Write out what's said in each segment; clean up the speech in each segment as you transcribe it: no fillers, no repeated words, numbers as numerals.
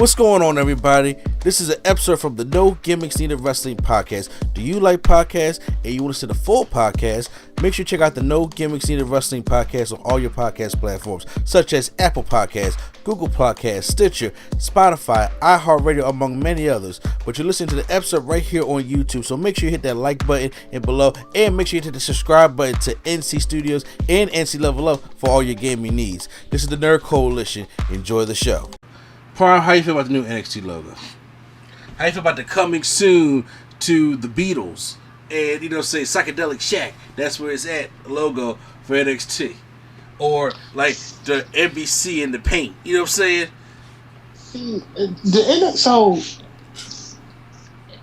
What's going on, everybody? This is an episode from the No Gimmicks Needed Wrestling podcast. Do you like podcasts and you want to see the full podcast? Make sure you check out the No Gimmicks Needed Wrestling podcast on all your podcast platforms, such as Apple Podcasts, Google Podcasts, Stitcher, Spotify, iHeartRadio, among many others. But you're listening to the episode right here on YouTube, so make sure you hit that like button and below, and make sure you hit the subscribe button to NC Studios and NC Level Up for all your gaming needs. This is the Nerd Coalition. Enjoy the show. Prime, how you feel about the new NXT logo? How you feel about the coming soon to the Beatles and, say Psychedelic Shack? That's where it's at, logo for NXT. Or like the NBC in the paint. You know what I'm saying? See,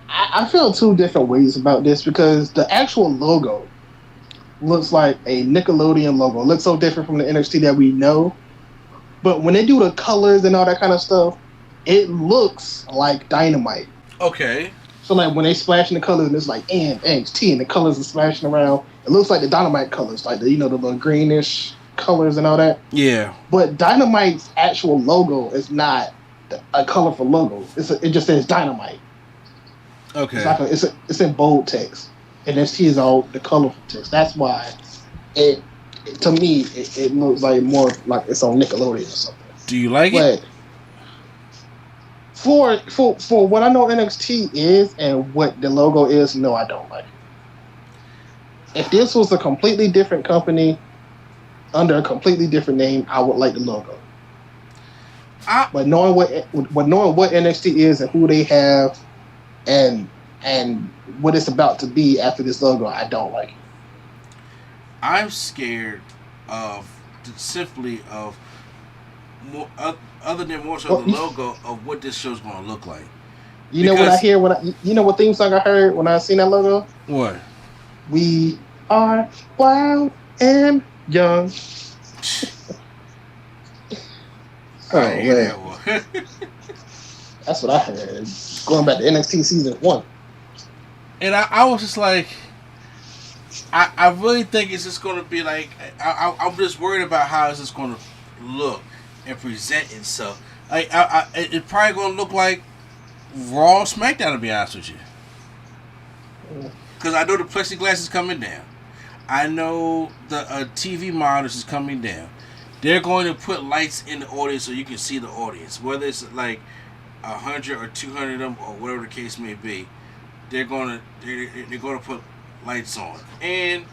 I feel two different ways about this because the actual logo looks like a Nickelodeon logo. It looks so different from the NXT that we know. But when they do the colors and all that kind of stuff, it looks like Dynamite. Okay. So like when they splash in the colors and it's like NXT and the colors are splashing around, it looks like the Dynamite colors, like the little greenish colors and all that. Yeah. But Dynamite's actual logo is not a colorful logo. It just says Dynamite. Okay. It's in bold text. And NXT is all the colorful text. That's why to me, it looks like more like it's on Nickelodeon or something. Do you like it? For what I know NXT is and what the logo is, no, I don't like it. If this was a completely different company under a completely different name, I would like the logo. But knowing what NXT is and who they have and what it's about to be after this logo, I don't like it. I'm scared of more, other than more so the logo of what this show's going to look like. You know what I hear what theme song I heard when I seen that logo? What? We are wild and young. That That's what I heard. Going back to NXT season 1. And I was just like, I really think it's just going to be like, I'm just worried about how it's just going to look and present itself. It's probably going to look like Raw Smackdown, to be honest with you. Because I know the plexiglass is coming down. I know the TV monitors is coming down. They're going to put lights in the audience so you can see the audience. Whether it's like 100 or 200 of them or whatever the case may be, they're going to put lights on. And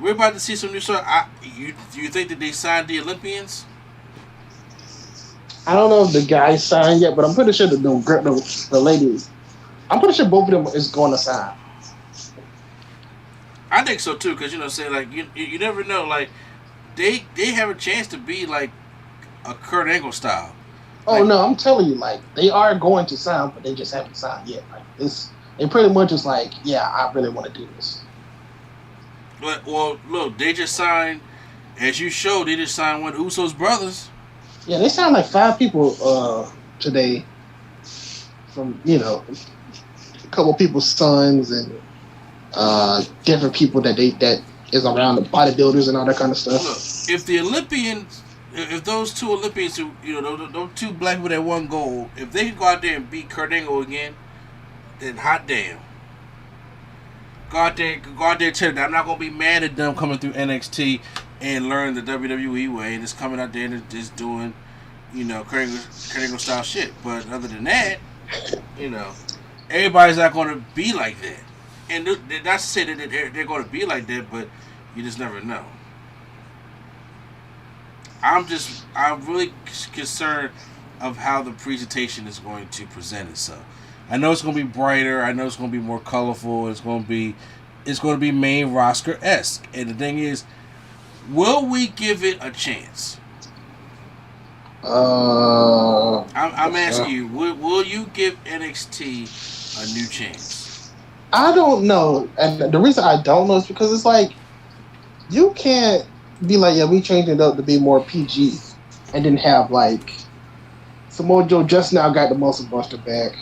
we're about to see some new stuff. Do you think that they signed the Olympians? I don't know if the guys signed yet, but I'm pretty sure the ladies, I'm pretty sure both of them is going to sign. I think so too, because you never know. Like they have a chance to be like a Kurt Angle style. Oh no, I'm telling you, like they are going to sign, but they just haven't signed yet. Like they pretty much is like, yeah, I really want to do this. But well, look, they just signed, as you showed, they just signed one of Uso's brothers. Yeah, they signed like 5 people today from a couple people's sons and different people that is around the bodybuilders and all that kind of stuff. Look, if those two Olympians who those two black people that won gold, if they could go out there and beat Kurt Angle again, then hot damn. Go out there and tell them I'm not gonna be mad at them coming through NXT and learn the WWE way and just coming out there and just doing, Kurt Angle style shit. But other than that, everybody's not gonna be like that. And not to say that they're gonna be like that, but you just never know. I'm really concerned of how the presentation is going to present itself. I know it's going to be brighter. I know it's going to be more colorful. It's going to be main roster-esque. And the thing is, will we give it a chance? I'm asking you, will you give NXT a new chance? I don't know. And the reason I don't know is because it's like, you can't be like, yeah, we changed it up to be more PG and then have like Samoa Joe just now got the muscle buster back.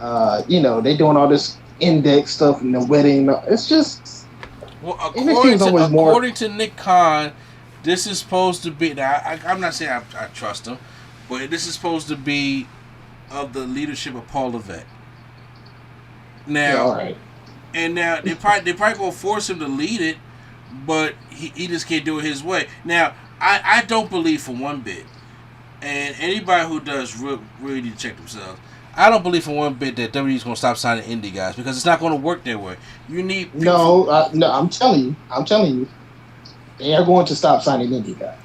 They doing all this index stuff and the wedding. It's just according to Nick Khan, this is supposed to be. Now, I'm not saying I trust him, but this is supposed to be of the leadership of Paul Levesque. Now, Yeah, all right. And now they probably gonna force him to lead it, but he just can't do it his way. Now, I don't believe for one bit, and anybody who does really need to check themselves. I don't believe for one bit that WWE is gonna stop signing indie guys because it's not gonna work that way. You need no. I'm telling you, they are going to stop signing indie guys.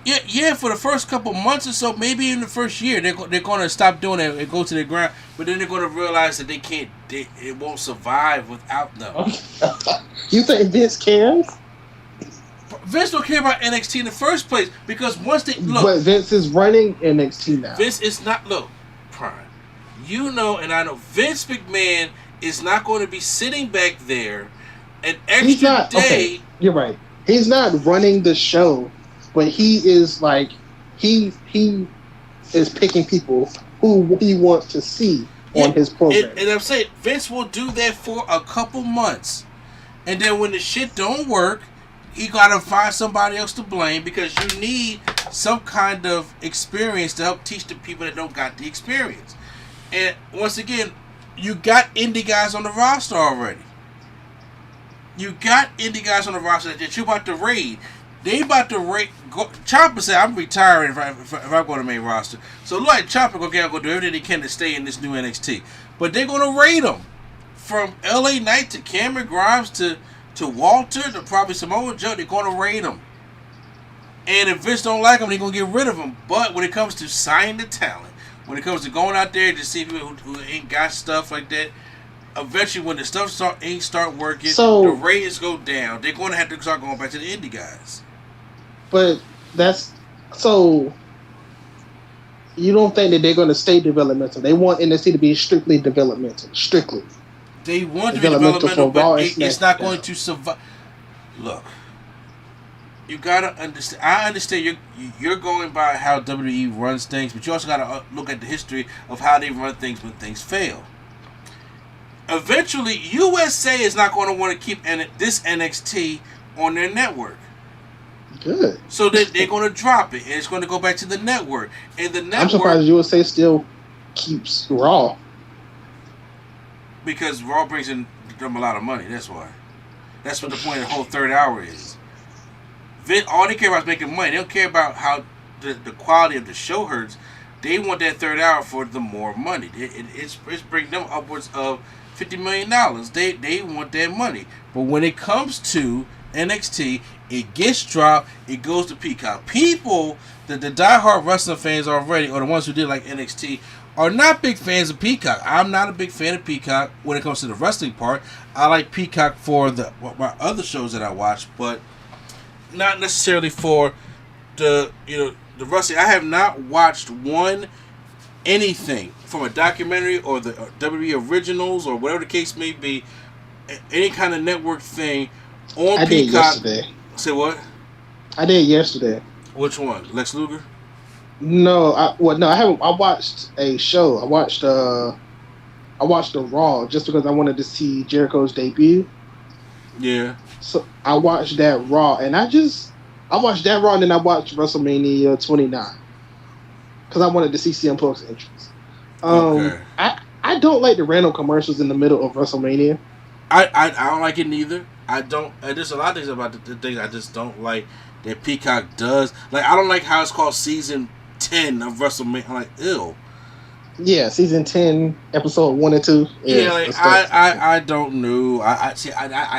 Yeah. For the first couple months or so, maybe in the first year, they're going to stop doing it and go to the ground. But then they're going to realize that they can't. It won't survive without them. You think Vince cares? Vince don't care about NXT in the first place because once they look. But Vince is running NXT now. Vince is not Prime. You know, and I know Vince McMahon is not going to be sitting back there an extra day. Okay, you're right. He's not running the show. But he is like he is picking people who he wants to see on his program. And I'm saying Vince will do that for a couple months, and then when the shit don't work, he gotta find somebody else to blame because you need some kind of experience to help teach the people that don't got the experience. And once again, you got indie guys on the roster already. You got indie guys on the roster that you're about to raid. They about to rate. Ciampa said, "I'm retiring if I go to the main roster." So look like Ciampa gonna do everything he can to stay in this new NXT. But they're gonna rate him from LA Knight to Cameron Grimes to Walter to probably Samoa Joe. They're gonna rate him. And if Vince don't like him, they're gonna get rid of him. But when it comes to signing the talent, when it comes to going out there to see people who ain't got stuff like that, eventually when the stuff start working, the ratings go down. They're gonna have to start going back to the indie guys. But that's so. You don't think that they're going to stay developmental? They want NXT to be strictly developmental. Strictly. They want to be developmental, but it's not going to survive. Look, you gotta understand. I understand you're going by how WWE runs things, but you also gotta look at the history of how they run things when things fail. Eventually, USA is not going to want to keep this NXT on their network. Good. So they're going to drop it, and it's going to go back to the network. And the network. I'm surprised USA still keeps Raw. Because Raw brings in them a lot of money. That's why. That's what the point of the whole third hour is. All they care about is making money. They don't care about how the quality of the show hurts. They want that third hour for the more money. It's bringing them upwards of $50 million. They want that money. But when it comes to NXT, it gets dropped, it goes to Peacock. People, the diehard wrestling fans already, or the ones who did like NXT, are not big fans of Peacock. I'm not a big fan of Peacock when it comes to the wrestling part. I like Peacock for my other shows that I watch, but not necessarily for the wrestling. I have not watched anything from a documentary or the WWE originals or whatever the case may be, any kind of network thing on Peacock. I did yesterday. Say what? I did yesterday. Which one? Lex Luger? No, I haven't. I watched a show. I watched the Raw just because I wanted to see Jericho's debut. Yeah. So I watched that Raw, and I watched that Raw, and then I watched WrestleMania 29 because I wanted to see CM Punk's entrance. Okay. I don't like the random commercials in the middle of WrestleMania. I don't like it neither. I don't. There's a lot of things about the things I just don't like that Peacock does. Like, I don't like how it's called season 10 of WrestleMania. I'm like, ew. Yeah, season 10, episode 1 and 2. Yeah, like, I don't know. I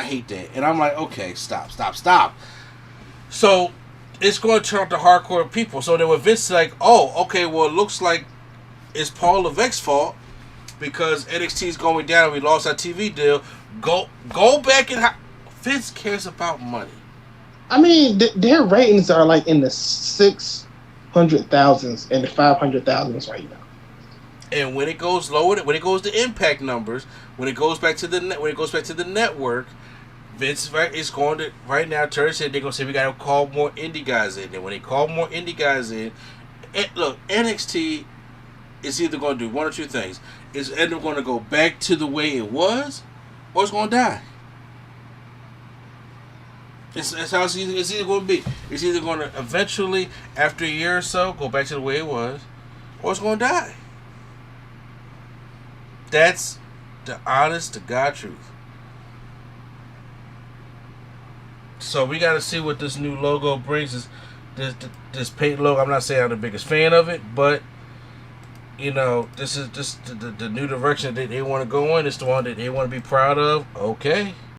hate that. And I'm like, okay, stop. So it's going to turn out to hardcore people. So then when Vince is like, oh, okay, well, it looks like it's Paul Levesque's fault because NXT is going down and we lost our TV deal. Go back and Vince cares about money. I mean, their ratings are like in the 600,000s and the 500,000s right now. And when it goes lower, when it goes to Impact numbers, when it goes back to the network, Vince is going to right now. Thurs said they're going to say we got to call more indie guys in. And when they call more indie guys in, look, NXT is either going to do one or two things: it's either going to go back to the way it was, or it's going to die. That's how it's either going to be. It's either going to eventually, after a year or so, go back to the way it was, or it's going to die. That's the honest to God truth. So we got to see what this new logo brings. This paint logo, I'm not saying I'm the biggest fan of it, but you know, this is just the new direction that they want to go in. It's the one that they want to be proud of. Okay.